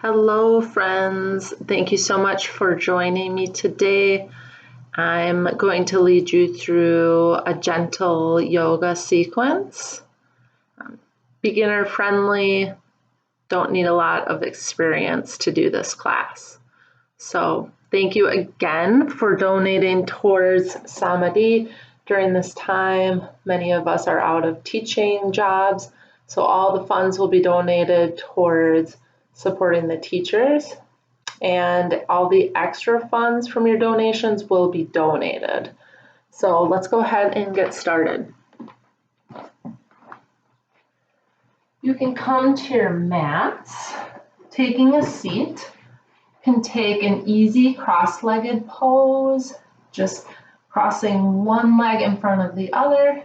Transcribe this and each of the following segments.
Hello, friends. Thank you so much for joining me today. I'm going to lead you through a gentle yoga sequence. Beginner friendly, don't need a lot of experience to do this class. So thank you again for donating towards Samadhi during this time. Many of us are out of teaching jobs, so all the funds will be donated towards supporting the teachers, and all the extra funds from your donations will be donated. So let's go ahead and get started. You can come to your mats, taking a seat. You can take an easy cross-legged pose, just crossing one leg in front of the other.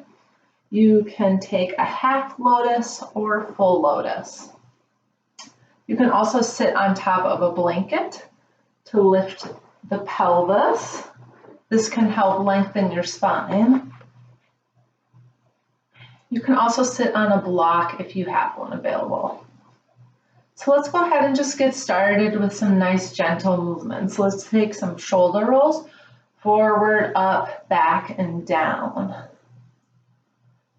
You can take a half lotus or full lotus. You can also sit on top of a blanket to lift the pelvis. This can help lengthen your spine. You can also sit on a block if you have one available. So let's go ahead and just get started with some nice gentle movements. Let's take some shoulder rolls, forward, up, back, and down.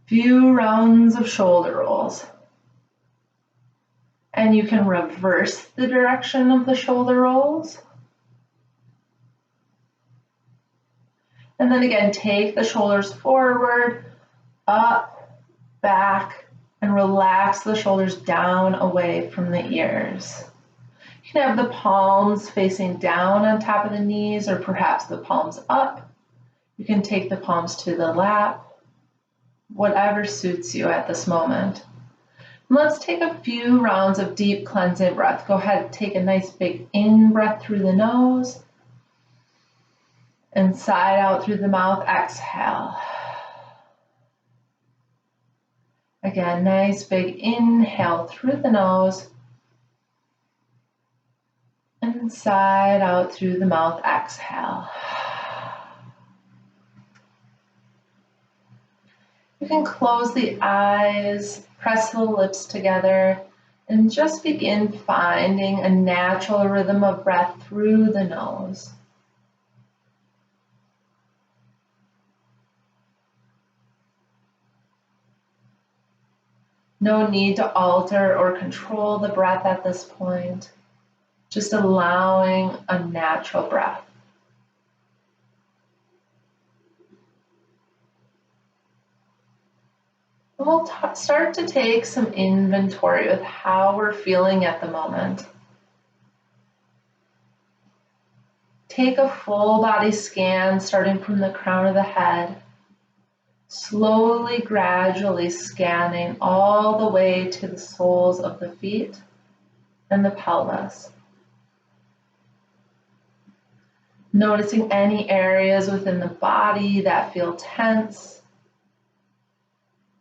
Few rounds of shoulder rolls. And you can reverse the direction of the shoulder rolls. And then again, take the shoulders forward, up, back, and relax the shoulders down away from the ears. You can have the palms facing down on top of the knees, or perhaps the palms up. You can take the palms to the lap, whatever suits you at this moment. Let's take a few rounds of deep cleansing breath. Go ahead and take a nice big in breath through the nose and sigh out through the mouth. Exhale. Again, nice big inhale through the nose and sigh out through the mouth. Exhale. You can close the eyes, press the lips together, and just begin finding a natural rhythm of breath through the nose. No need to alter or control the breath at this point, just allowing a natural breath. We'll start to take some inventory with how we're feeling at the moment. Take a full body scan starting from the crown of the head, slowly, gradually scanning all the way to the soles of the feet and the pelvis. Noticing any areas within the body that feel tense,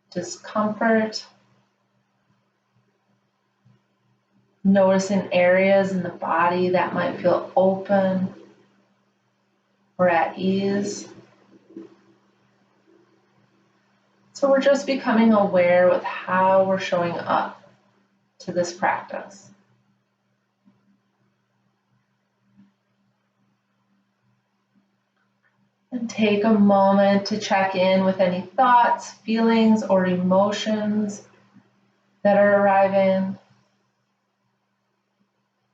discomfort. Noticing areas in the body that might feel open or at ease. So we're just becoming aware with how we're showing up to this practice. And take a moment to check in with any thoughts, feelings, or emotions that are arriving.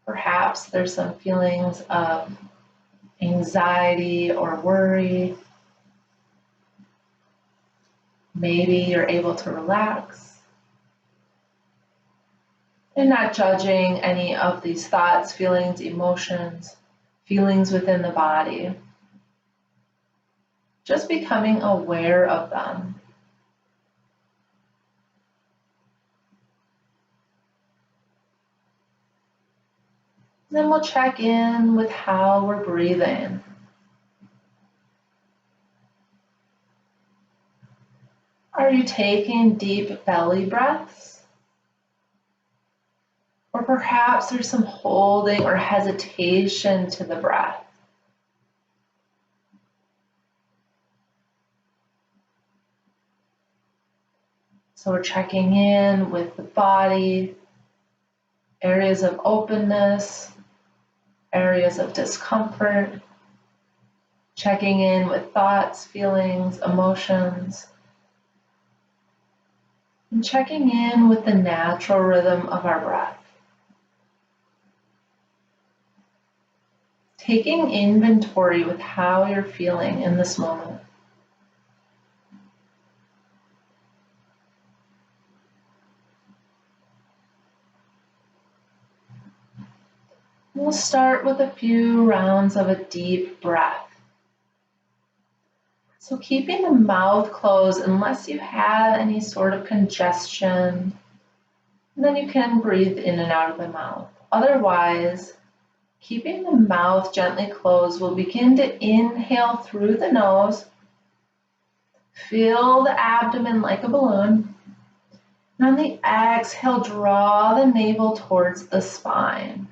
Perhaps there's some feelings of anxiety or worry. Maybe you're able to relax. And not judging any of these thoughts, feelings, emotions, feelings within the body. Just becoming aware of them. Then we'll check in with how we're breathing. Are you taking deep belly breaths? Or perhaps there's some holding or hesitation to the breath. So we're checking in with the body areas of openness, areas of discomfort, checking in with thoughts, feelings, emotions, and checking in with the natural rhythm of our breath. Taking inventory with how you're feeling in this moment. We'll start with a few rounds of a deep breath. So keeping the mouth closed unless you have any sort of congestion, and then you can breathe in and out of the mouth. Otherwise, keeping the mouth gently closed, we'll begin to inhale through the nose, fill the abdomen like a balloon, and on the exhale, draw the navel towards the spine.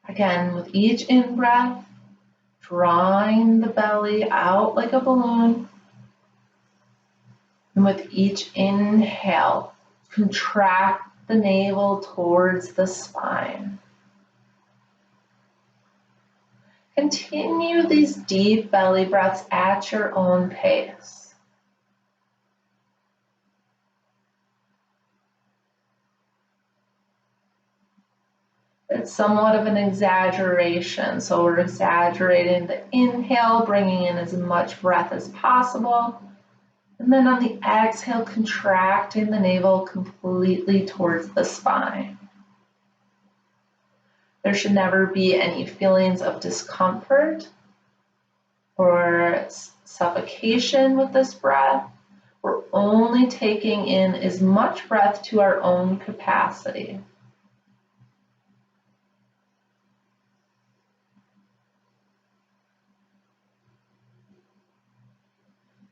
Again, with each in-breath, drawing the belly out like a balloon. And with each inhale, contract the navel towards the spine. Continue these deep belly breaths at your own pace. It's somewhat of an exaggeration, so we're exaggerating the inhale, bringing in as much breath as possible, and then on the exhale, contracting the navel completely towards the spine. There should never be any feelings of discomfort or suffocation with this breath. We're only taking in as much breath to our own capacity.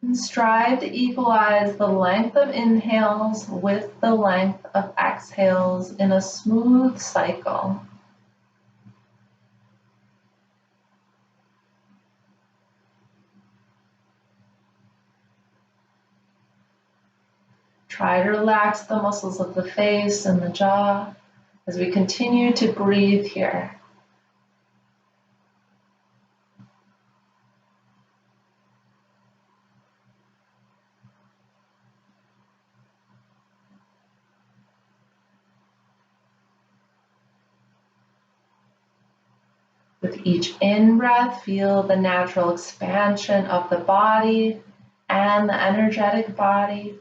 And strive to equalize the length of inhales with the length of exhales in a smooth cycle. Try to relax the muscles of the face and the jaw as we continue to breathe here. With each in-breath, feel the natural expansion of the body and the energetic body.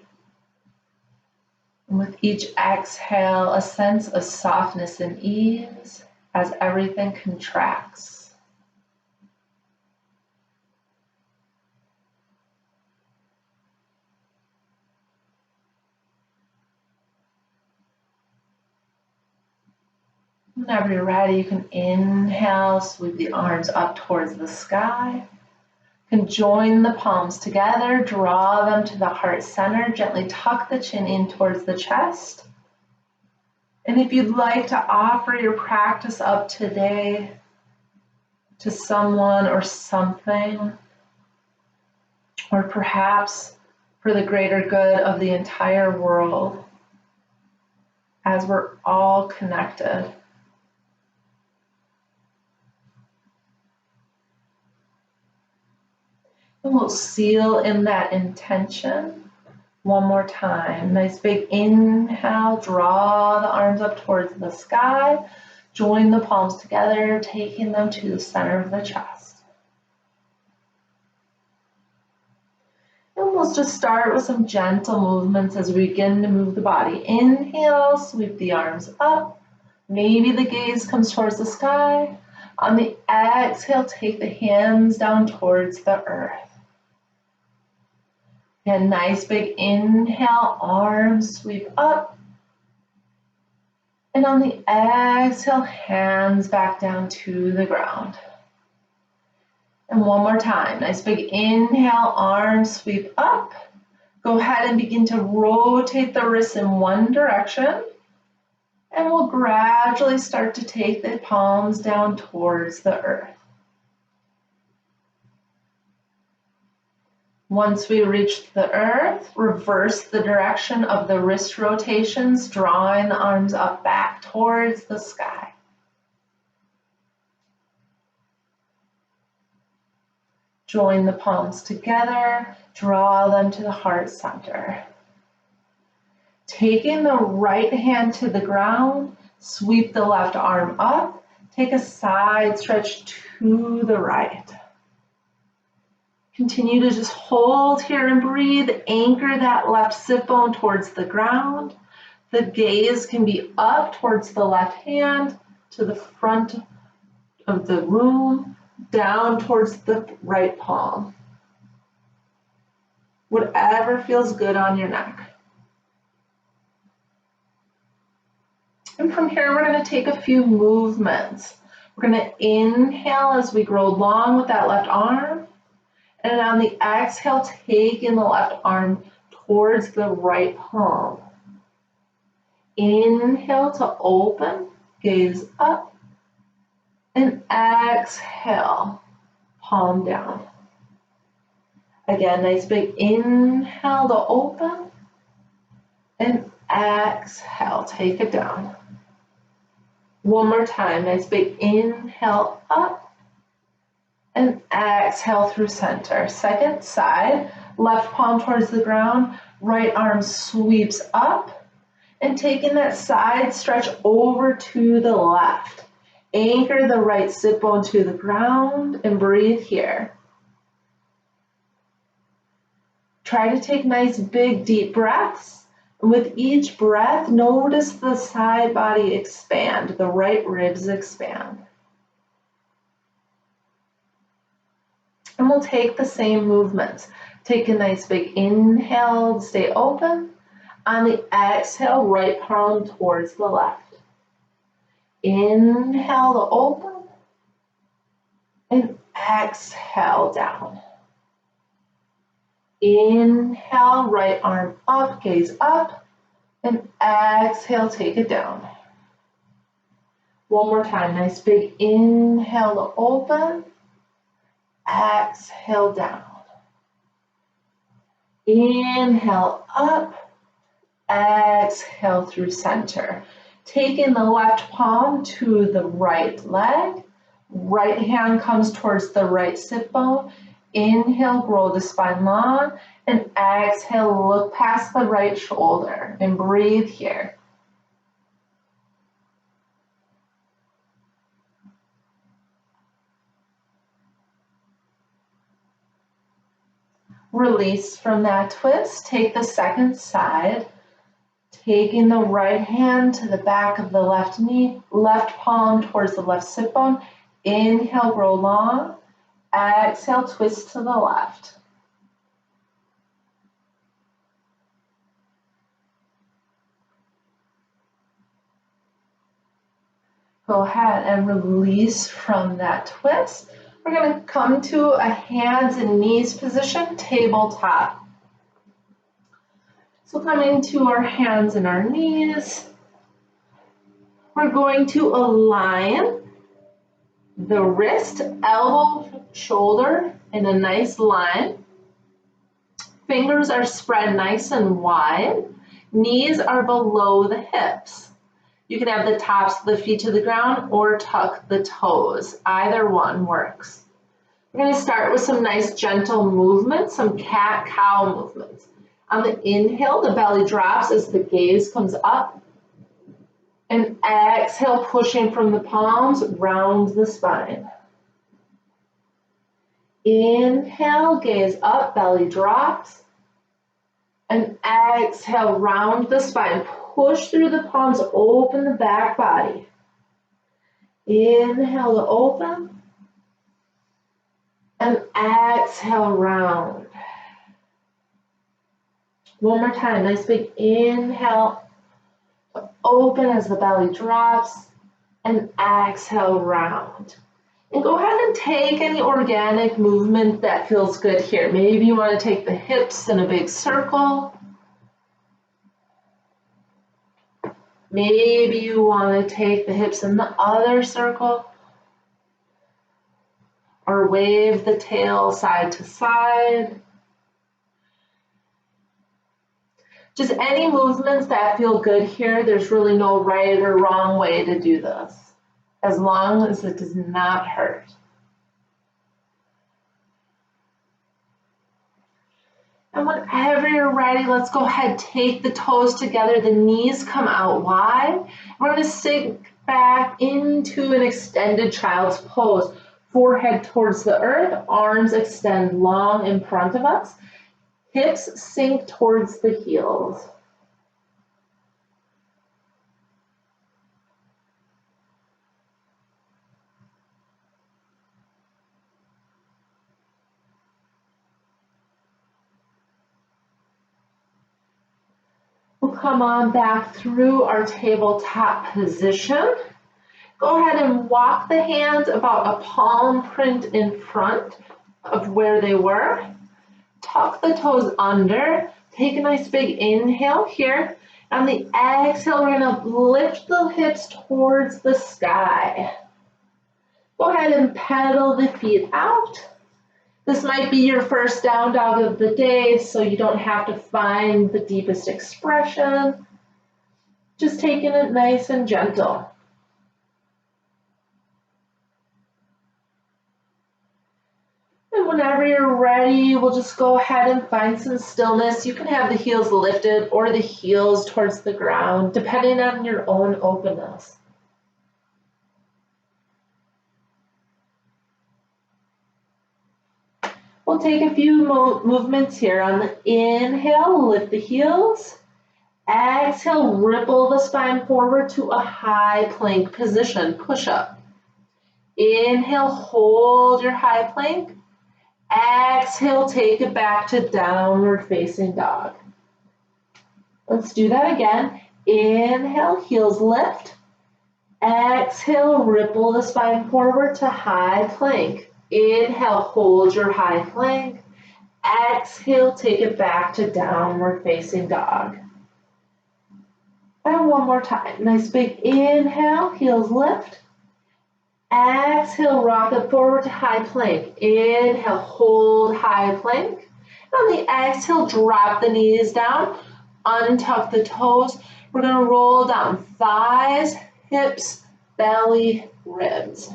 And with each exhale, a sense of softness and ease as everything contracts. Whenever you're ready, you can inhale, sweep the arms up towards the sky. You can join the palms together, draw them to the heart center, gently tuck the chin in towards the chest. And if you'd like to offer your practice up today to someone or something, or perhaps for the greater good of the entire world, as we're all connected. And we'll seal in that intention one more time. Nice big inhale, draw the arms up towards the sky, join the palms together, taking them to the center of the chest. And we'll just start with some gentle movements as we begin to move the body. Inhale, sweep the arms up. Maybe the gaze comes towards the sky. On the exhale, take the hands down towards the earth. And nice big inhale, arms sweep up. And on the exhale, hands back down to the ground. And one more time, nice big inhale, arms sweep up. Go ahead and begin to rotate the wrists in one direction. And we'll gradually start to take the palms down towards the earth. Once we reach the earth, reverse the direction of the wrist rotations, drawing the arms up back towards the sky. Join the palms together, draw them to the heart center. Taking the right hand to the ground, sweep the left arm up, take a side stretch to the right. Continue to just hold here and breathe. Anchor that left sit bone towards the ground. The gaze can be up towards the left hand, to the front of the room, down towards the right palm. Whatever feels good on your neck. And from here, we're going to take a few movements. We're going to inhale as we grow long with that left arm. And on the exhale, taking the left arm towards the right palm. Inhale to open, gaze up. And exhale, palm down. Again, nice big inhale to open. And exhale, take it down. One more time, nice big inhale up. And exhale through center. Second side, left palm towards the ground, right arm sweeps up, and taking that side stretch over to the left. Anchor the right sit bone to the ground and breathe here. Try to take nice big deep breaths. And with each breath, notice the side body expand, the right ribs expand. And we'll take the same movements. Take a nice big inhale, stay open. On the exhale, right palm towards the left. Inhale to open. And exhale down. Inhale, right arm up, gaze up. And exhale, take it down. One more time, nice big inhale to open. Exhale down. Inhale up. Exhale through center. Taking the left palm to the right leg. Right hand comes towards the right sit bone. Inhale, grow the spine long. And exhale, look past the right shoulder and breathe here. Release from that twist. Take the second side. Taking the right hand to the back of the left knee, left palm towards the left sit bone. Inhale, grow long. Exhale, twist to the left. Go ahead and release from that twist. We're going to come to a hands and knees position, tabletop. So coming to our hands and our knees, we're going to align the wrist, elbow, shoulder in a nice line. Fingers are spread nice and wide. Knees are below the hips. You can have the tops of the feet to the ground or tuck the toes. Either one works. We're going to start with some nice gentle movements, some cat-cow movements. On the inhale, the belly drops as the gaze comes up. And exhale, pushing from the palms, round the spine. Inhale, gaze up, belly drops. And exhale, round the spine. Push through the palms, open the back body. Inhale to open. And exhale, round. One more time, nice big inhale. Open as the belly drops. And exhale, round. And go ahead and take any organic movement that feels good here. Maybe you want to take the hips in a big circle. Maybe you want to take the hips in the other circle. Or wave the tail side to side. Just any movements that feel good here. There's really no right or wrong way to do this, as long as it does not hurt. And whenever you're ready, let's go ahead, take the toes together, the knees come out wide. We're going to sink back into an extended child's pose. Forehead towards the earth, arms extend long in front of us, hips sink towards the heels. We'll come on back through our tabletop position. Go ahead and walk the hands about a palm print in front of where they were. Tuck the toes under. Take a nice big inhale here. On the exhale, we're going to lift the hips towards the sky. Go ahead and pedal the feet out. This might be your first down dog of the day, so you don't have to find the deepest expression. Just taking it nice and gentle. And whenever you're ready, we'll just go ahead and find some stillness. You can have the heels lifted or the heels towards the ground, depending on your own openness. We'll take a few movements here. On the inhale, lift the heels. Exhale, ripple the spine forward to a high plank position, push up. Inhale, hold your high plank. Exhale, take it back to downward facing dog. Let's do that again. Inhale, heels lift. Exhale, ripple the spine forward to high plank. Inhale, hold your high plank. Exhale, take it back to downward facing dog. And one more time. Nice big inhale, heels lift. Exhale, rock it forward to high plank. Inhale, hold high plank. On the exhale, drop the knees down. Untuck the toes. We're going to roll down thighs, hips, belly, ribs.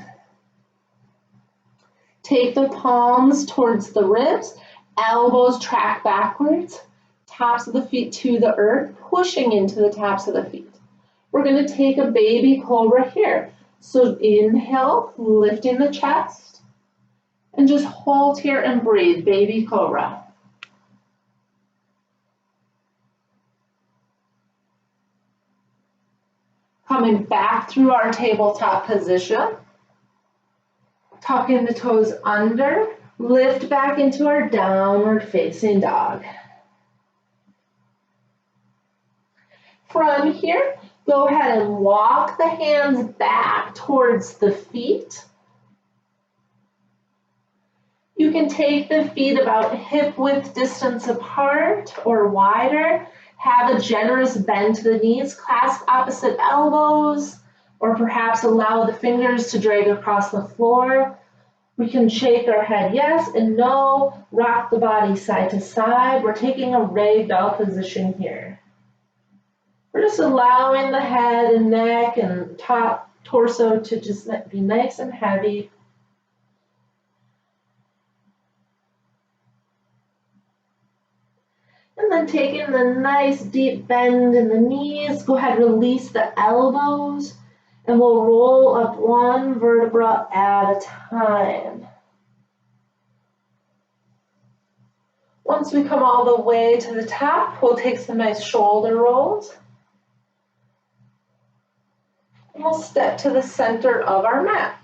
Take the palms towards the ribs, elbows track backwards, tops of the feet to the earth, pushing into the tops of the feet. We're going to take a baby cobra here. So inhale, lifting the chest, and just hold here and breathe, baby cobra. Coming back through our tabletop position. Tucking the toes under, lift back into our downward facing dog. From here, go ahead and walk the hands back towards the feet. You can take the feet about hip width distance apart or wider. Have a generous bend to the knees, clasp opposite elbows, or perhaps allow the fingers to drag across the floor. We can shake our head yes and no, rock the body side to side. We're taking a ragdoll position here. We're just allowing the head and neck and top torso to just be nice and heavy. And then taking the nice deep bend in the knees, go ahead, release the elbows, and we'll roll up one vertebra at a time. Once we come all the way to the top, we'll take some nice shoulder rolls. And we'll step to the center of our mat.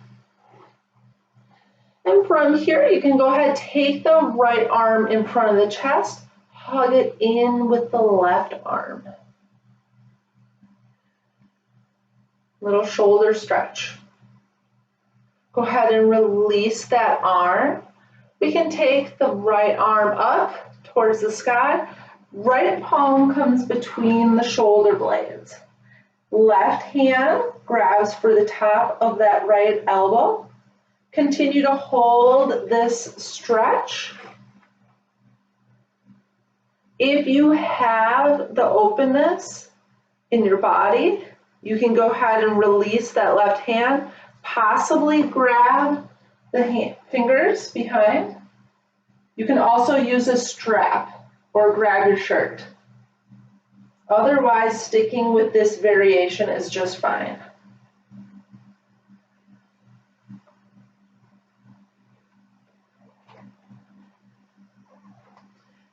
And from here, you can go ahead, take the right arm in front of the chest, hug it in with the left arm. Little shoulder stretch. Go ahead and release that arm. We can take the right arm up towards the sky. Right palm comes between the shoulder blades. Left hand grabs for the top of that right elbow. Continue to hold this stretch. If you have the openness in your body, you can go ahead and release that left hand, possibly grab the fingers behind. You can also use a strap or grab your shirt. Otherwise, sticking with this variation is just fine.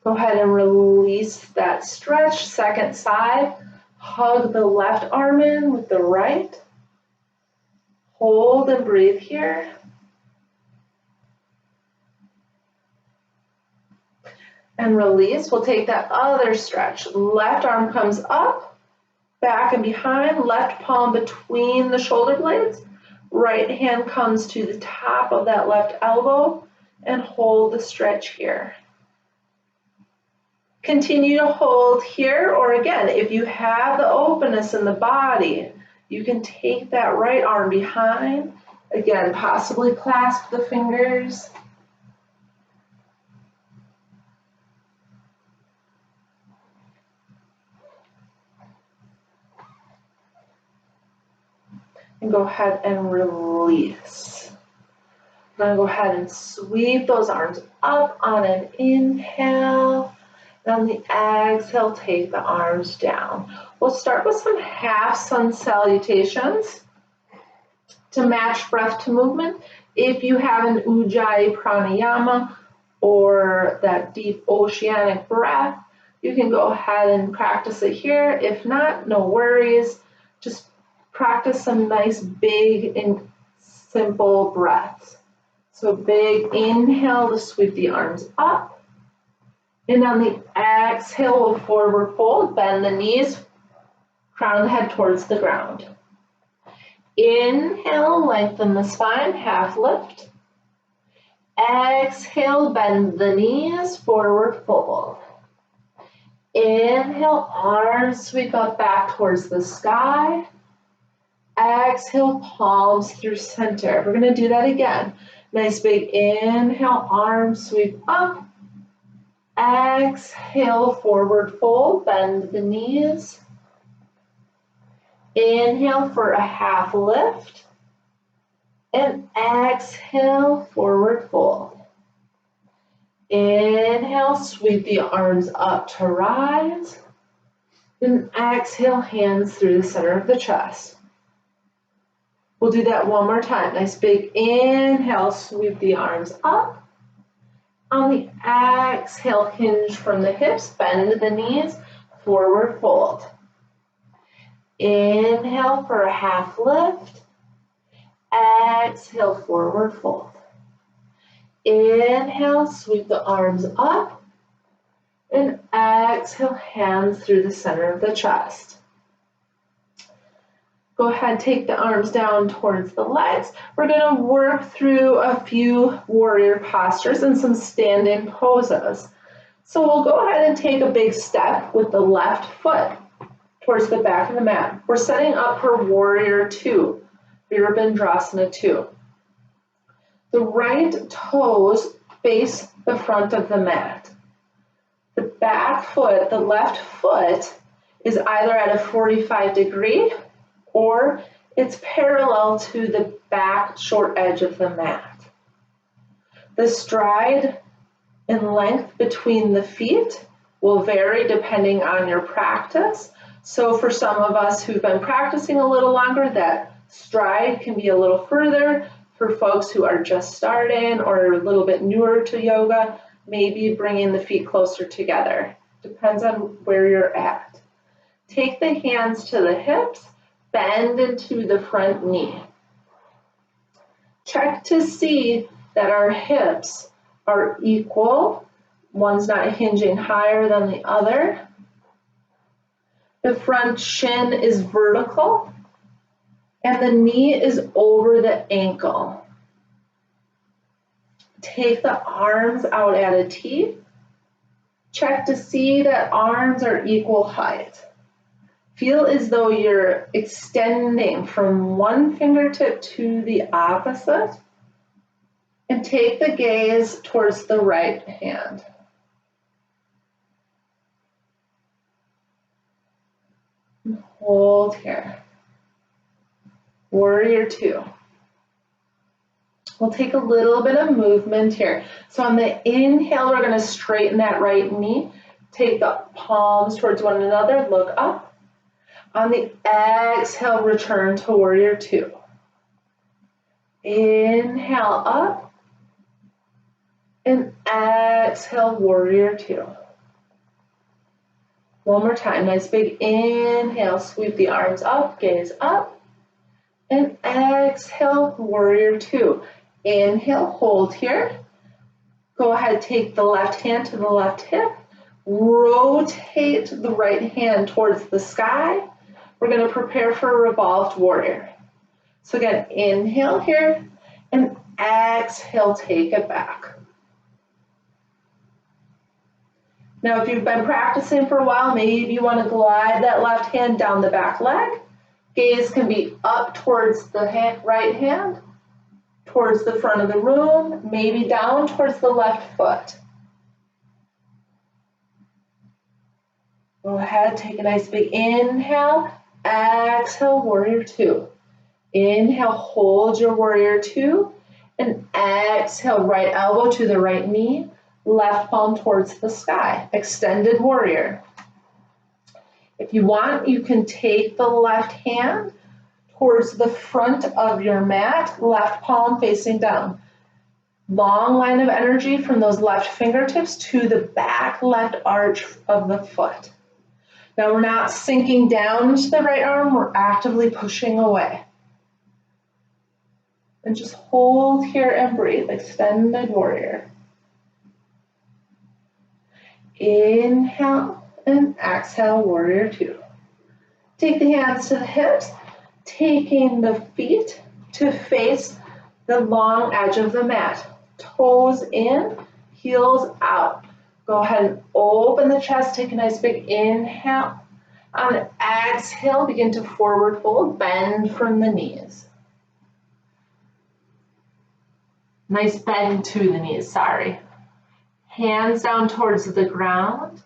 Go ahead and release that stretch. Second side, hug the left arm in with the right. Hold and breathe here. And release. We'll take that other stretch. Left arm comes up, back and behind, left palm between the shoulder blades. Right hand comes to the top of that left elbow and hold the stretch here. Continue to hold here, or again, if you have the openness in the body, you can take that right arm behind. Again, possibly clasp the fingers. And go ahead and release. I'm going to go ahead and sweep those arms up on an inhale. And on the exhale, take the arms down. We'll start with some half sun salutations to match breath to movement. If you have an Ujjayi pranayama or that deep oceanic breath, you can go ahead and practice it here. If not, no worries. Just practice some nice big and simple breaths. So big inhale to sweep the arms up. And on the exhale, we'll forward fold, bend the knees, crown of the head towards the ground. Inhale, lengthen the spine, half lift. Exhale, bend the knees, forward fold. Inhale, arms sweep up back towards the sky. Exhale, palms through center. We're going to do that again. Nice big inhale, arms sweep up. Exhale, forward fold, bend the knees. Inhale for a half lift. And exhale, forward fold. Inhale, sweep the arms up to rise. And exhale, hands through the center of the chest. We'll do that one more time. Nice big inhale, sweep the arms up. On the exhale, hinge from the hips, bend the knees, forward fold. Inhale for a half lift. Exhale, forward fold. Inhale, sweep the arms up. And exhale, hands through the center of the chest. Go ahead, take the arms down towards the legs. We're going to work through a few warrior postures and some stand-in poses. So we'll go ahead and take a big step with the left foot towards the back of the mat. We're setting up for warrior two, Virabhadrasana 2. The right toes face the front of the mat. The back foot, the left foot, is either at a 45 degree or it's parallel to the back short edge of the mat. The stride and length between the feet will vary depending on your practice. So for some of us who've been practicing a little longer, that stride can be a little further. For folks who are just starting or a little bit newer to yoga, maybe bringing the feet closer together. Depends on where you're at. Take the hands to the hips. Bend into the front knee. Check to see that our hips are equal. One's not hinging higher than the other. The front shin is vertical and the knee is over the ankle. Take the arms out at a T. Check to see that arms are equal height. Feel as though you're extending from one fingertip to the opposite, and take the gaze towards the right hand. Hold here. Warrior two. We'll take a little bit of movement here. So on the inhale, we're going to straighten that right knee. Take the palms towards one another, look up. On the exhale, return to warrior two. Inhale up. And exhale, warrior two. One more time, nice big inhale, sweep the arms up, gaze up. And exhale, warrior two. Inhale, hold here. Go ahead, take the left hand to the left hip. Rotate the right hand towards the sky. We're going to prepare for a revolved warrior. So again, inhale here and exhale, take it back. Now, if you've been practicing for a while, maybe you want to glide that left hand down the back leg. Gaze can be up towards the right hand, towards the front of the room, maybe down towards the left foot. Go ahead, take a nice big inhale, exhale, warrior two. Inhale, hold your warrior two, and exhale, right elbow to the right knee, left palm towards the sky, extended warrior. If you want, you can take the left hand towards the front of your mat, left palm facing down. Long line of energy from those left fingertips to the back left arch of the foot. Now we're not sinking down into the right arm, we're actively pushing away. And just hold here and breathe, extended warrior. Inhale and exhale, warrior two. Take the hands to the hips, taking the feet to face the long edge of the mat. Toes in, heels out. Go ahead and open the chest, take a nice big inhale. On the exhale, begin to forward fold, bend from the knees. Nice bend to the knees, sorry. Hands down towards the ground.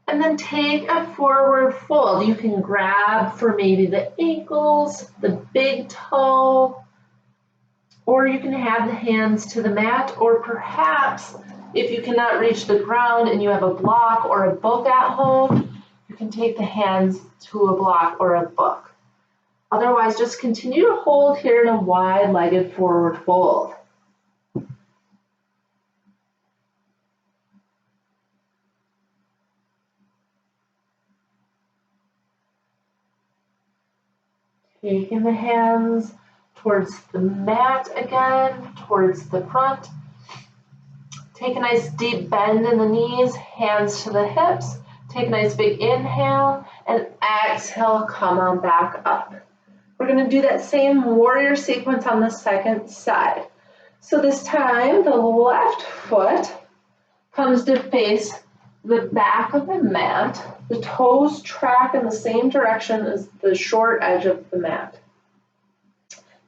And then take a forward fold. You can grab for maybe the ankles, the big toe, or you can have the hands to the mat, or perhaps if you cannot reach the ground and you have a block or a book at home, you can take the hands to a block or a book. Otherwise, just continue to hold here in a wide-legged forward fold. Taking the hands towards the mat again, towards the front. Take a nice deep bend in the knees, hands to the hips. Take a nice big inhale and exhale, come on back up. We're going to do that same warrior sequence on the second side. So this time, the left foot comes to face the back of the mat. The toes track in the same direction as the short edge of the mat.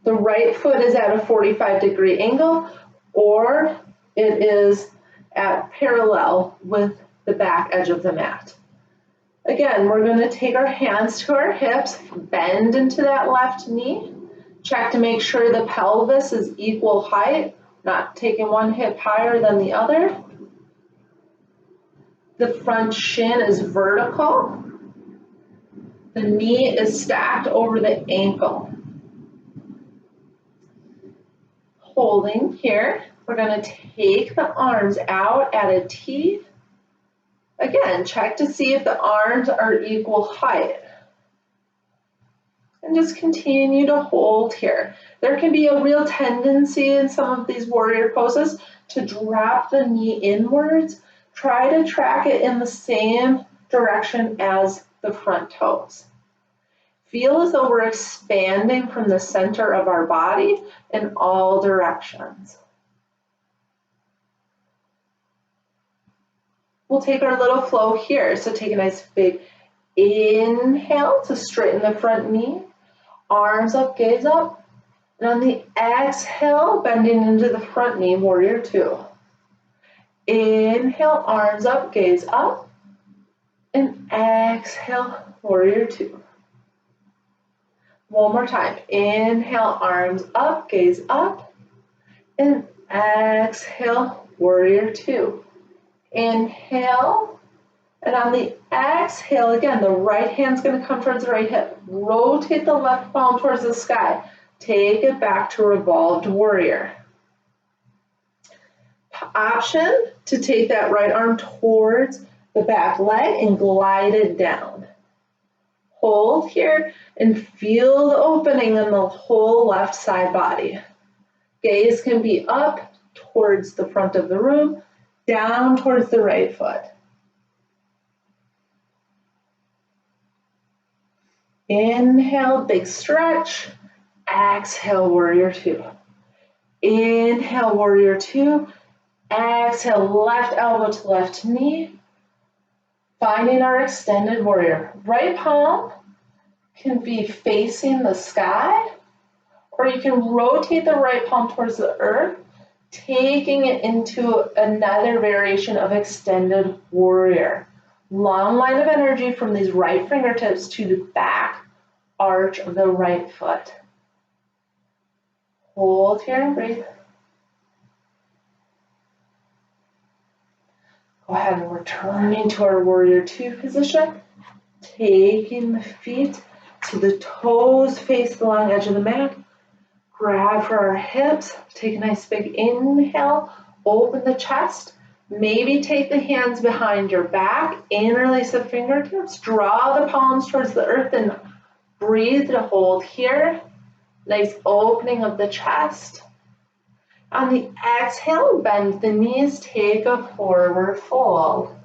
The right foot is at a 45-degree angle, or it is at parallel with the back edge of the mat. Again, we're going to take our hands to our hips, bend into that left knee, check to make sure the pelvis is equal height, not taking one hip higher than the other. The front shin is vertical. The knee is stacked over the ankle. Holding here, we're going to take the arms out at a T. Again, check to see if the arms are equal height. And just continue to hold here. There can be a real tendency in some of these warrior poses to drop the knee inwards. Try to track it in the same direction as the front toes. Feel as though we're expanding from the center of our body in all directions. We'll take our little flow here. So take a nice big inhale to straighten the front knee. Arms up, gaze up. And on the exhale, bending into the front knee, warrior two. Inhale, arms up, gaze up. And exhale, warrior two. One more time. Inhale, arms up, gaze up. And exhale, warrior two. Inhale. And on the exhale, again, the right hand's going to come towards the right hip. Rotate the left palm towards the sky. Take it back to revolved warrior. Option to take that right arm towards the back leg and glide it down. Hold here and feel the opening in the whole left side body. Gaze can be up towards the front of the room, down towards the right foot. Inhale, big stretch. Exhale, warrior two. Inhale, warrior two. Exhale, left elbow to left knee. Finding our extended warrior. Right palm can be facing the sky, or you can rotate the right palm towards the earth, taking it into another variation of extended warrior. Long line of energy from these right fingertips to the back arch of the right foot. Hold here and breathe. Go ahead and returning to our warrior two position. Taking the feet to the toes, face the long edge of the mat. Grab for our hips. Take a nice big inhale. Open the chest. Maybe take the hands behind your back. Interlace the fingertips. Draw the palms towards the earth and breathe to hold here. Nice opening of the chest. On the exhale, bend the knees, take a forward fold.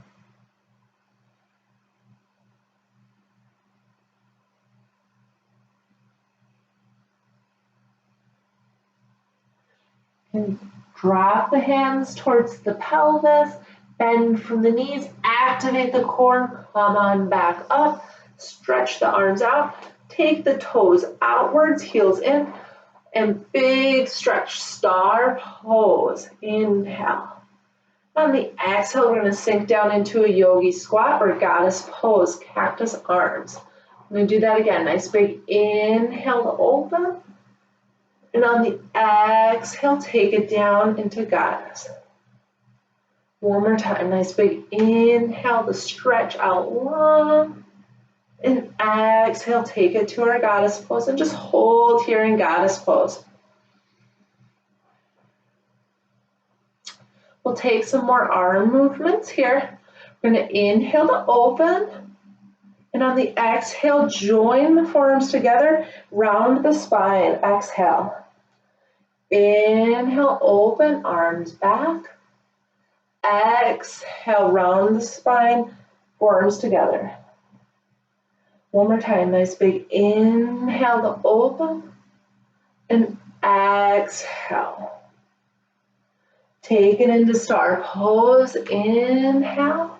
And drop the hands towards the pelvis, bend from the knees, activate the core, come on back up, stretch the arms out, take the toes outwards, heels in, and big stretch, star pose. Inhale. On the exhale, we're going to sink down into a yogi squat or goddess pose, cactus arms. I'm going to do that again. Nice big inhale to open. And on the exhale, take it down into goddess. One more time. Nice big inhale to stretch out long. And exhale, take it to our goddess pose and just hold here in goddess pose. We'll take some more arm movements here. We're going to inhale to open. And on the exhale, join the forearms together, round the spine. Exhale. Inhale, open, arms back. Exhale, round the spine, forearms together. One more time, nice big inhale to open and exhale. Take it into star pose, inhale,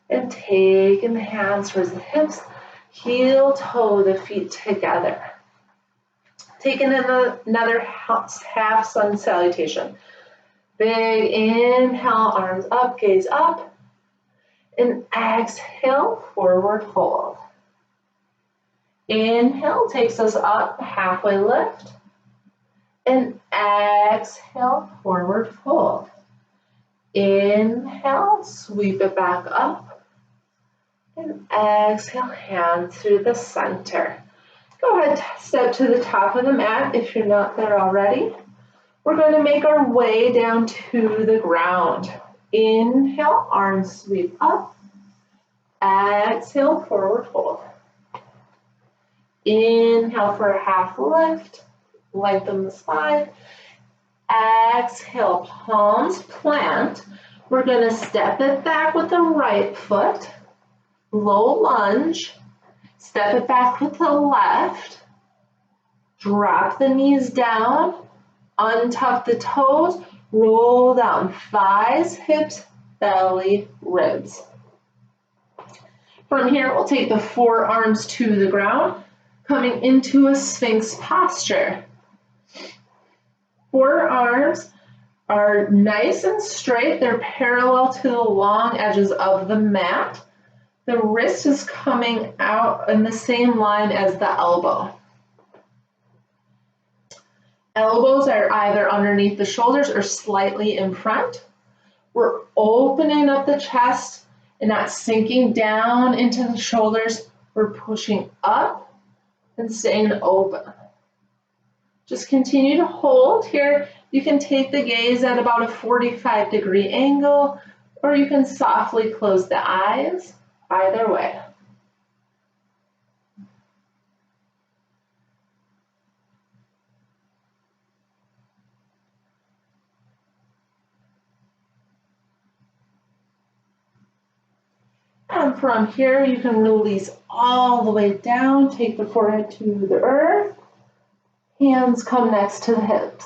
and taking the hands towards the hips, heel toe the feet together. Taking another half sun salutation. Big inhale, arms up, gaze up, and exhale, forward fold. Inhale takes us up, halfway lift, and exhale, forward fold. Inhale, sweep it back up, and exhale, hands through the center. Go ahead, step to the top of the mat if you're not there already. We're going to make our way down to the ground. Inhale, arms sweep up. Exhale, forward fold. Inhale for a half lift, lengthen the spine. Exhale, palms plant. We're going to step it back with the right foot, low lunge. Step it back with the left. Drop the knees down, untuck the toes, roll down, thighs, hips, belly, ribs. From here, we'll take the forearms to the ground, coming into a Sphinx posture. Forearms are nice and straight. They're parallel to the long edges of the mat. The wrist is coming out in the same line as the elbow. Elbows are either underneath the shoulders or slightly in front. We're opening up the chest and not sinking down into the shoulders. We're pushing up and staying open. Just continue to hold here. You can take the gaze at about a 45-degree angle, or you can softly close the eyes, either way. And from here, you can release all the way down, take the forehead to the earth, hands come next to the hips.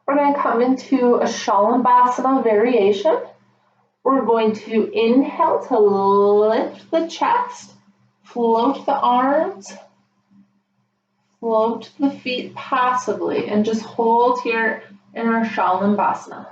We're going to come into a Shalabhasana variation. We're going to inhale to lift the chest, float the arms, float the feet passively, and just hold here in our Shalabhasana.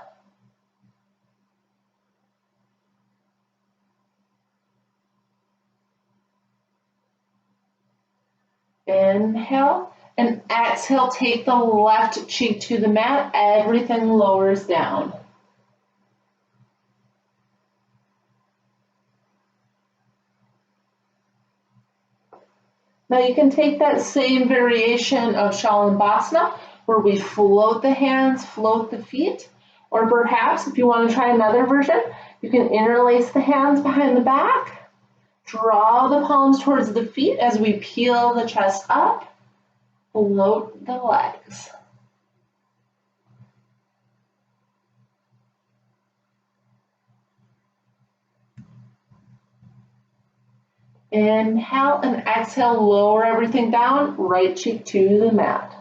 Inhale and exhale, take the left cheek to the mat, everything lowers down. Now you can take that same variation of Shalabhasana where we float the hands, float the feet, or perhaps if you want to try another version, you can interlace the hands behind the back. Draw the palms towards the feet as we peel the chest up, float the legs. Inhale and exhale, lower everything down, right cheek to the mat.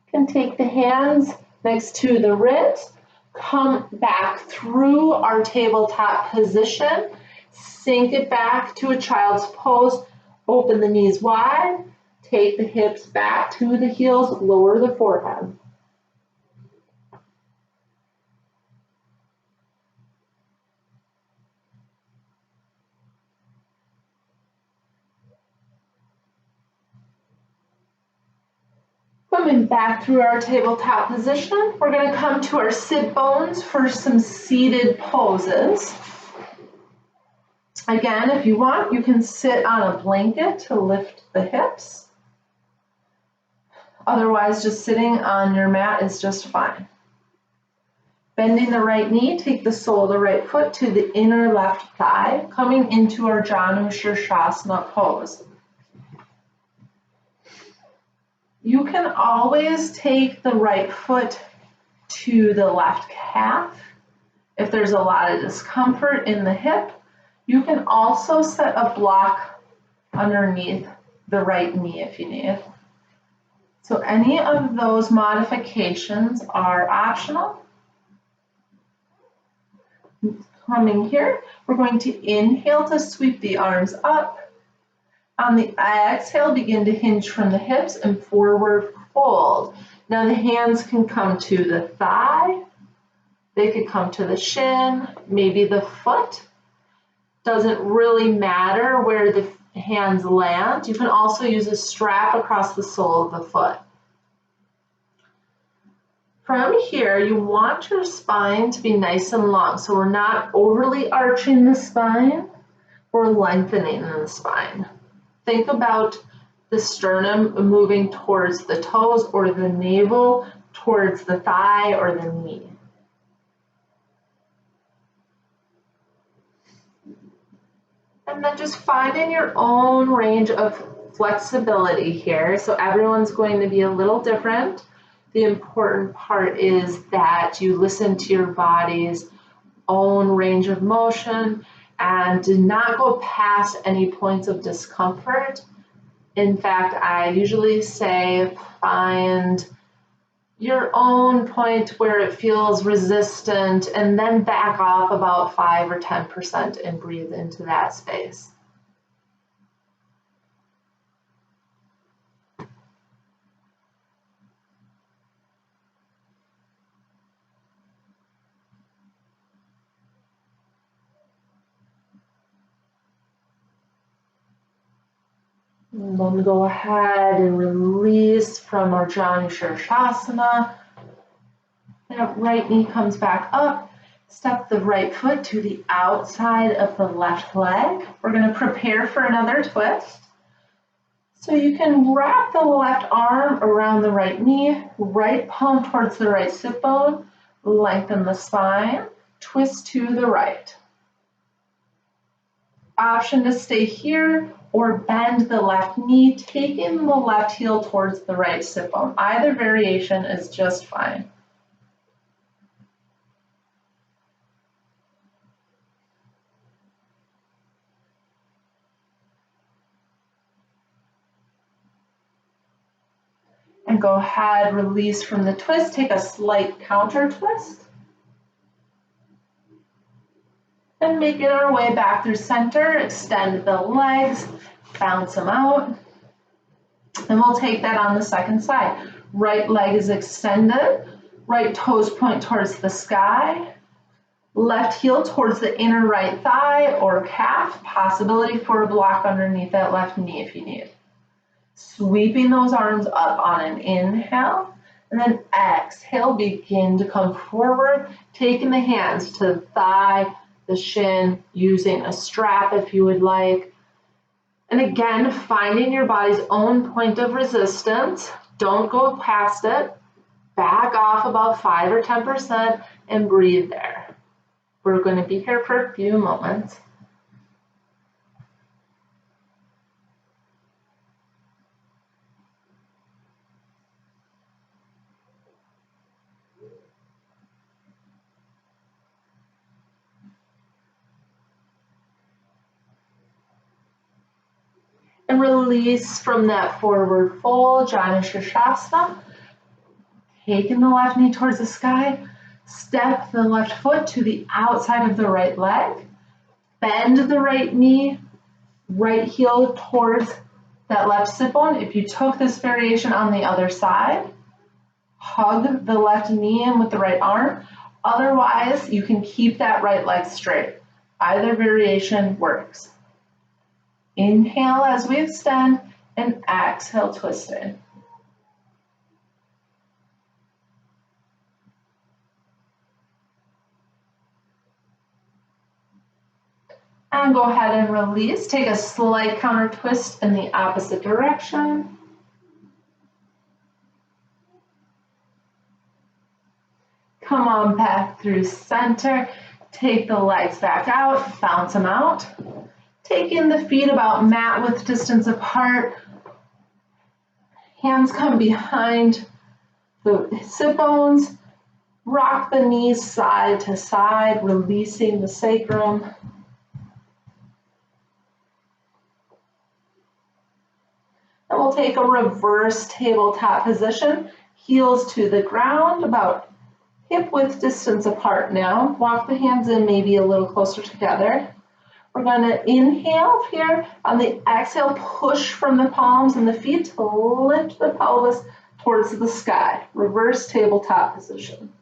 You can take the hands next to the wrist. Come back through our tabletop position, sink it back to a child's pose, open the knees wide, take the hips back to the heels, lower the forehead. Coming back through our tabletop position, we're going to come to our sit bones for some seated poses. Again, if you want, you can sit on a blanket to lift the hips. Otherwise, just sitting on your mat is just fine. Bending the right knee, take the sole of the right foot to the inner left thigh, coming into our Janu Shirshasana pose. You can always take the right foot to the left calf. If there's a lot of discomfort in the hip, you can also set a block underneath the right knee if you need. So any of those modifications are optional. Coming here, we're going to inhale to sweep the arms up. On the exhale, begin to hinge from the hips and forward fold. Now the hands can come to the thigh, they could come to the shin, maybe the foot. Doesn't really matter where the hands land. You can also use a strap across the sole of the foot. From here, you want your spine to be nice and long, so we're not overly arching the spine, we're lengthening the spine. Think about the sternum moving towards the toes or the navel towards the thigh or the knee. And then just finding your own range of flexibility here. So everyone's going to be a little different. The important part is that you listen to your body's own range of motion and do not go past any points of discomfort. In fact, I usually say find your own point where it feels resistant and then back off about 5 or 10% and breathe into that space. And then go ahead and release from our Ujjayi Shirshasana. That right knee comes back up. Step the right foot to the outside of the left leg. We're going to prepare for another twist. So you can wrap the left arm around the right knee, right palm towards the right sit bone, lengthen the spine, twist to the right. Option to stay here or bend the left knee, taking the left heel towards the right sit bone. Either variation is just fine. And go ahead, release from the twist, take a slight counter twist. And making our way back through center, extend the legs, bounce them out. And we'll take that on the second side. Right leg is extended, right toes point towards the sky, left heel towards the inner right thigh or calf, possibility for a block underneath that left knee if you need. Sweeping those arms up on an inhale, and then exhale, begin to come forward, taking the hands to the thigh, the shin, using a strap if you would like. And again, finding your body's own point of resistance. Don't go past it. Back off about 5 or 10% and breathe there. We're going to be here for a few moments. And release from that forward fold, Ujjayi Shirshasana. Taking the left knee towards the sky, step the left foot to the outside of the right leg, bend the right knee, right heel towards that left sit bone. If you took this variation on the other side, hug the left knee in with the right arm. Otherwise, you can keep that right leg straight. Either variation works. Inhale as we extend and exhale, twisting. And go ahead and release. Take a slight counter twist in the opposite direction. Come on back through center. Take the legs back out, bounce them out. Taking the feet about mat width distance apart. Hands come behind the sit bones. Rock the knees side to side, releasing the sacrum. And we'll take a reverse tabletop position. Heels to the ground, about hip width distance apart now. Walk the hands in maybe a little closer together. We're going to inhale here. On the exhale, push from the palms and the feet to lift the pelvis towards the sky. Reverse tabletop position.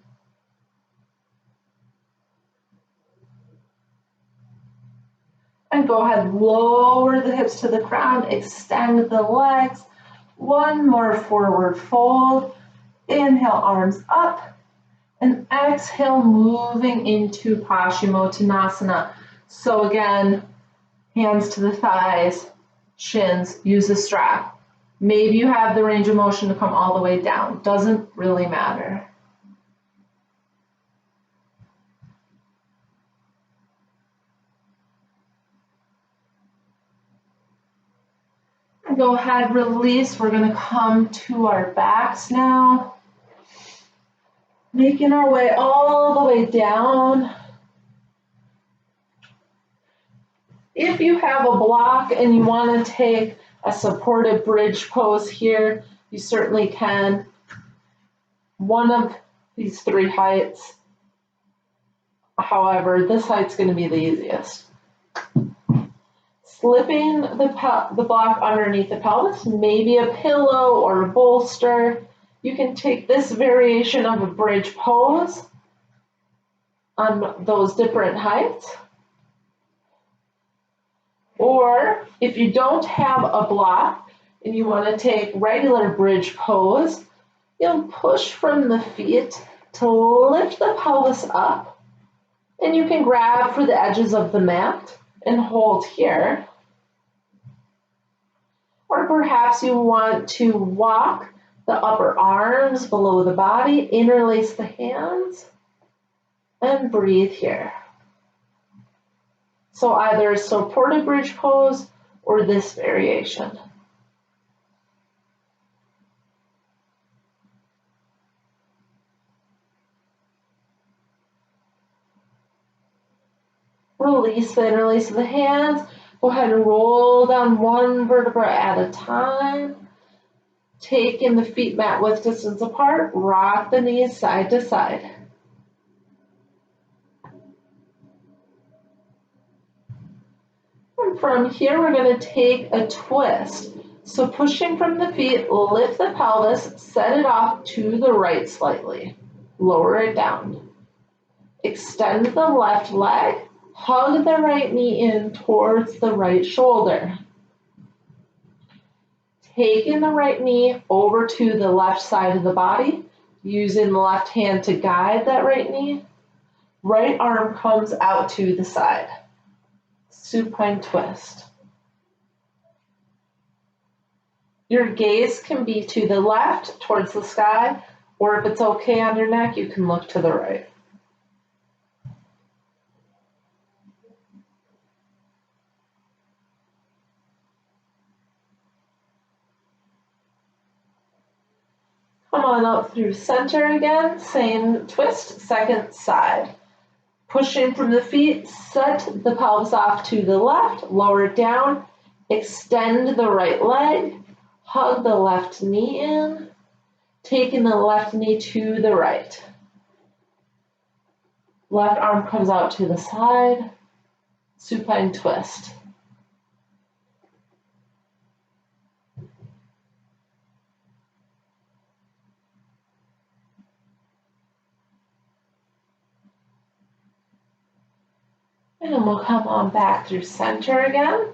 And go ahead, lower the hips to the ground, extend the legs. One more forward fold. Inhale, arms up. And exhale, moving into Paschimottanasana. So again, hands to the thighs, shins, use a strap. Maybe you have the range of motion to come all the way down. Doesn't really matter. And go ahead, release. We're going to come to our backs now. Making our way all the way down. If you have a block and you want to take a supported bridge pose here, you certainly can. One of these three heights. However, this height's going to be the easiest. Slipping the block underneath the pelvis, maybe a pillow or a bolster. You can take this variation of a bridge pose on those different heights. Or if you don't have a block, and you want to take regular bridge pose, you'll push from the feet to lift the pelvis up, and you can grab for the edges of the mat and hold here. Or perhaps you want to walk the upper arms below the body, interlace the hands, and breathe here. So either a supported bridge pose or this variation. Release the interlace of the hands. Go ahead and roll down one vertebra at a time. Taking the feet mat width distance apart, rock the knees side to side. And from here, we're going to take a twist. So pushing from the feet, lift the pelvis, set it off to the right slightly. Lower it down. Extend the left leg, hug the right knee in towards the right shoulder. Taking the right knee over to the left side of the body, using the left hand to guide that right knee. Right arm comes out to the side. Supine twist. Your gaze can be to the left, towards the sky, or if it's okay on your neck, you can look to the right. Come on up through center again, same twist, second side. Pushing from the feet, set the pelvis off to the left, lower it down, extend the right leg, hug the left knee in, taking the left knee to the right. Left arm comes out to the side, supine twist. And then we'll come on back through center again.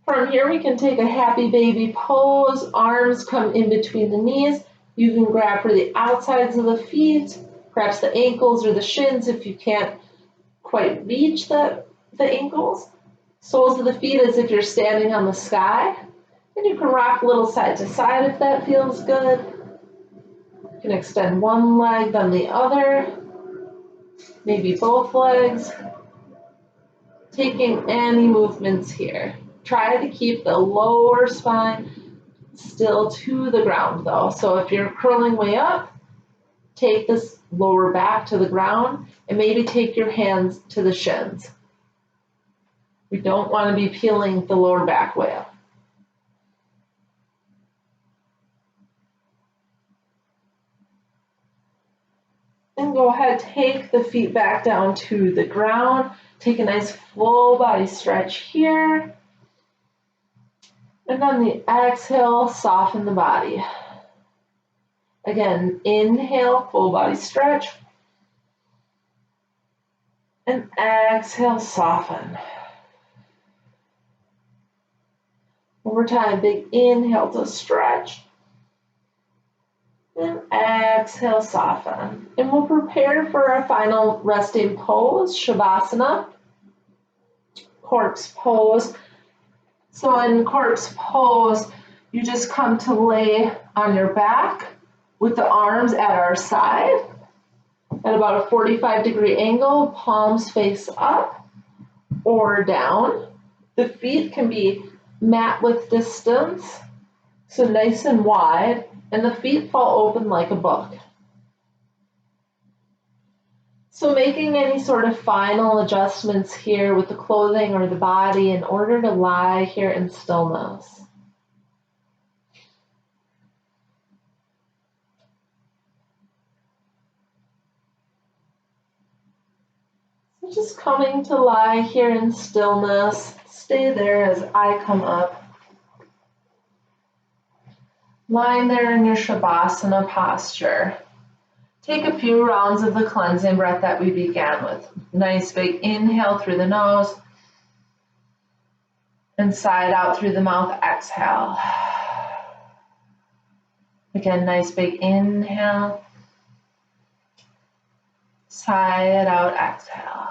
From here, we can take a happy baby pose. Arms come in between the knees. You can grab for the outsides of the feet, perhaps the ankles or the shins if you can't quite reach the ankles. Soles of the feet as if you're standing on the sky. And you can rock a little side to side if that feels good. You can extend one leg, then the other. Maybe both legs. Taking any movements here. Try to keep the lower spine still to the ground though. So if you're curling way up, take this lower back to the ground and maybe take your hands to the shins. We don't want to be peeling the lower back way up. And go ahead, take the feet back down to the ground. Take a nice full body stretch here. And on the exhale, soften the body. Again, inhale, full body stretch. And exhale, soften. One more time, big inhale to stretch. And exhale, soften. And we'll prepare for our final resting pose, Shavasana, corpse pose. So in corpse pose, you just come to lay on your back with the arms at our side at about a 45-degree angle, palms face up or down. The feet can be mat width distance, so nice and wide, and the feet fall open like a book. So making any sort of final adjustments here with the clothing or the body in order to lie here in stillness. So just coming to lie here in stillness. Stay there as I come up. Lying there in your Shavasana posture. Take a few rounds of the cleansing breath that we began with. Nice big inhale through the nose. And side out through the mouth, exhale. Again, nice big inhale. Side out, exhale.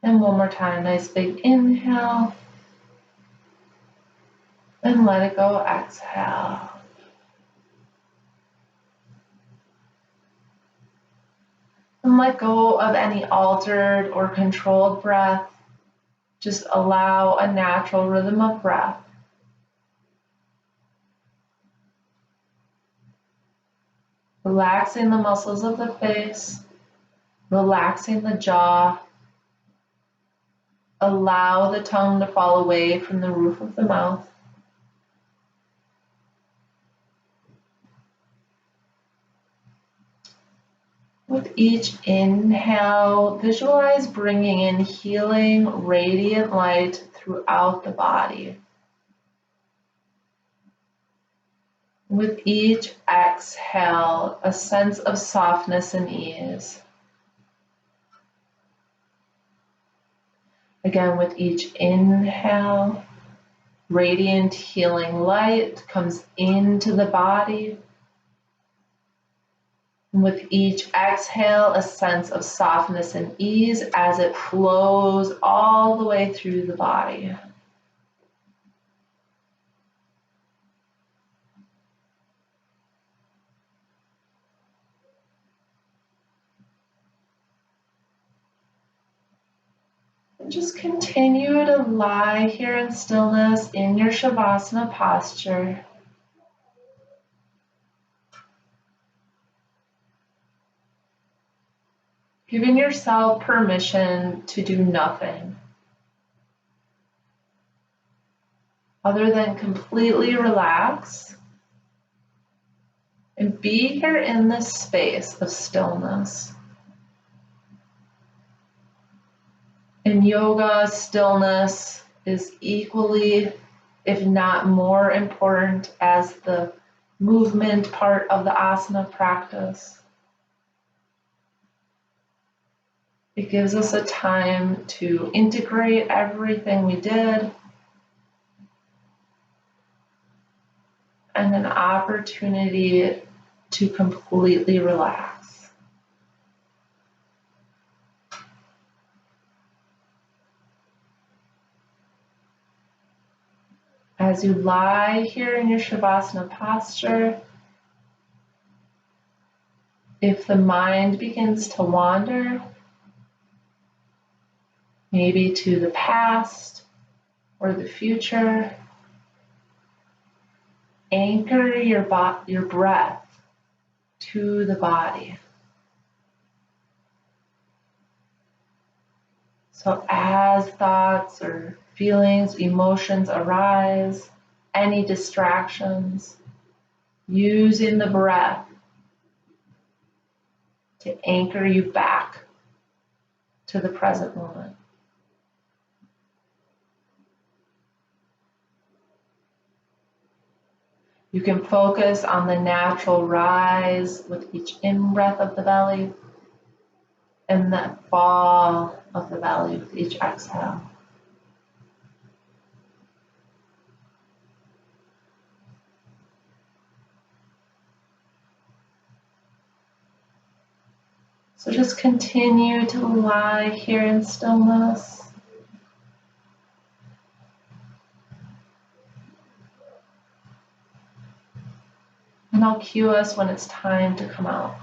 And one more time, nice big inhale. And let it go, exhale. And let go of any altered or controlled breath. Just allow a natural rhythm of breath. Relaxing the muscles of the face, relaxing the jaw. Allow the tongue to fall away from the roof of the mouth. With each inhale, visualize bringing in healing, radiant light throughout the body. With each exhale, a sense of softness and ease. Again, with each inhale, radiant healing light comes into the body. And with each exhale, a sense of softness and ease as it flows all the way through the body. And just continue to lie here in stillness in your Shavasana posture. Giving yourself permission to do nothing other than completely relax and be here in this space of stillness. In yoga, stillness is equally, if not more important, as the movement part of the asana practice. It gives us a time to integrate everything we did and an opportunity to completely relax. As you lie here in your Shavasana posture, if the mind begins to wander, maybe to the past or the future, anchor your breath to the body. So as thoughts or feelings, emotions arise, any distractions, using the breath to anchor you back to the present moment. You can focus on the natural rise with each in-breath of the belly and the fall of the belly with each exhale. So just continue to lie here in stillness. And I'll cue us when it's time to come out.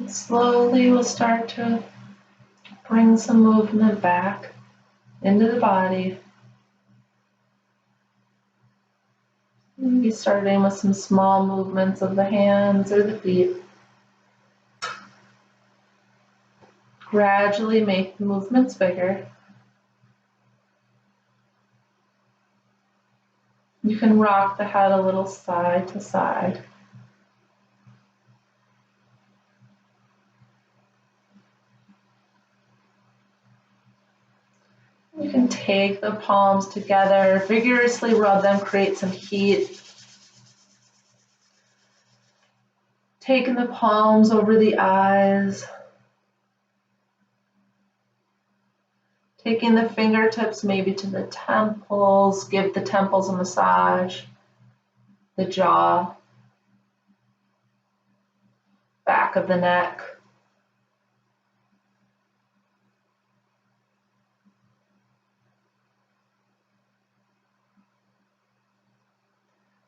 Slowly we'll start to bring some movement back into the body. Maybe starting with some small movements of the hands or the feet. Gradually make the movements bigger. You can rock the head a little side to side. You can take the palms together, vigorously rub them, create some heat. Taking the palms over the eyes. Taking the fingertips maybe to the temples, give the temples a massage. The jaw, back of the neck.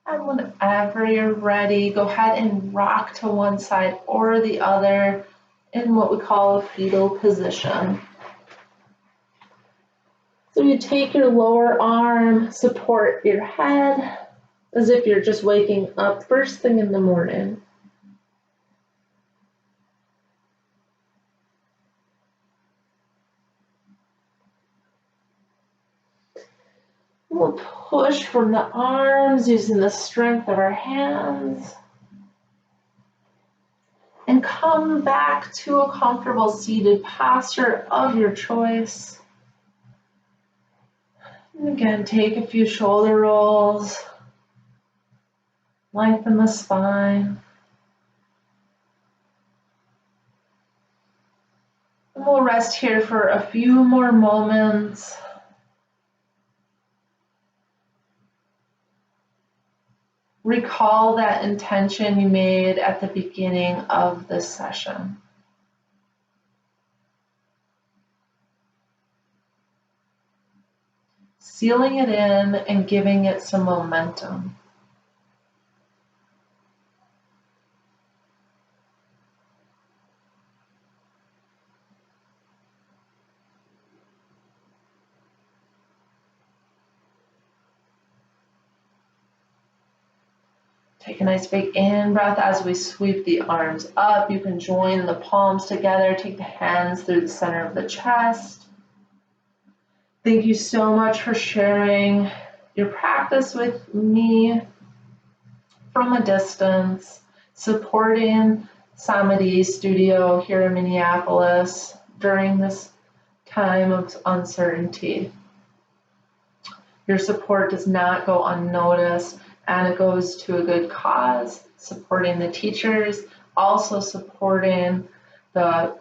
And whenever you're ready, go ahead and rock to one side or the other in what we call a fetal position. So you take your lower arm, support your head as if you're just waking up first thing in the morning. We'll push from the arms using the strength of our hands and come back to a comfortable seated posture of your choice. And again, take a few shoulder rolls, lengthen the spine. And we'll rest here for a few more moments. Recall that intention you made at the beginning of this session. Sealing it in and giving it some momentum. Take a nice big in breath as we sweep the arms up. You can join the palms together, take the hands through the center of the chest. Thank you so much for sharing your practice with me from a distance, supporting Samadhi Studio here in Minneapolis during this time of uncertainty. Your support does not go unnoticed, and it goes to a good cause, supporting the teachers, also supporting the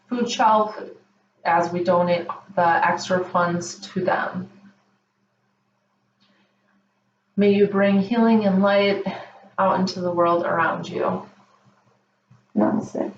food shelf as we donate the extra funds to them. May you bring healing and light out into the world around you. Namaste.